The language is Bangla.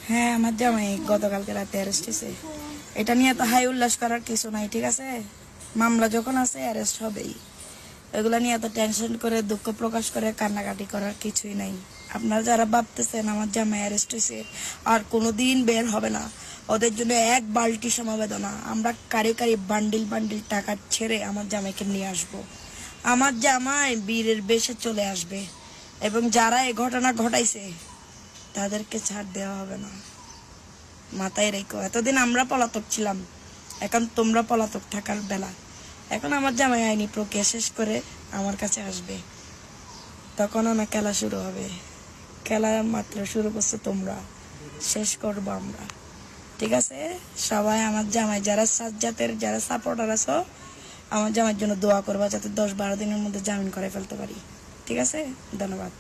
হ্যাঁ, আমার জামাই গতকালকে রাতে অ্যারেস্ট হয়েছে। এটা নিয়ে তো হাই উল্লাস করার কিছু নাই, ঠিক আছে? মামলা যখন আছে অ্যারেস্ট হবেই। এগুলা নিয়ে এত টেনশন করে দুঃখ প্রকাশ করে কান্নাকাটি করার কিছুই নাই। আপনারা যারা ভাবতেছেন আমার জামাই অ্যারেস্ট হয়েছে আর কোনোদিন বের হবে না, ওদের জন্য এক বালতি সমবেদনা। আমরা কারি কারি বান্ডিল বান্ডিল টাকা ছেড়ে আমার জামাইকে নিয়ে আসব। আমার জামাই বীরের বেশে চলে আসবে এবং যারা এই ঘটনা ঘটাইছে তাদেরকে ছাড় দেওয়া হবে না, মাথায় রেখো। এতদিন আমরা পলাতক ছিলাম, এখন তোমরা পলাতক থাকার বেলা। এখন আমার জামাই আইনি প্রক্রিয়া শেষ করে আমার কাছে আসবে, তখন না খেলা শুরু হবে। খেলা মাত্র শুরু করছো তোমরা, শেষ করবো আমরা, ঠিক আছে? সবাই আমার জামাই যারা সাজ্জাতের যারা সাপোর্টার আছো, আমার জামাইয়ের জন্য দোয়া করবা যাতে 10-12 দিনের মধ্যে জামিন করে ফেলতে পারি, ঠিক আছে? ধন্যবাদ।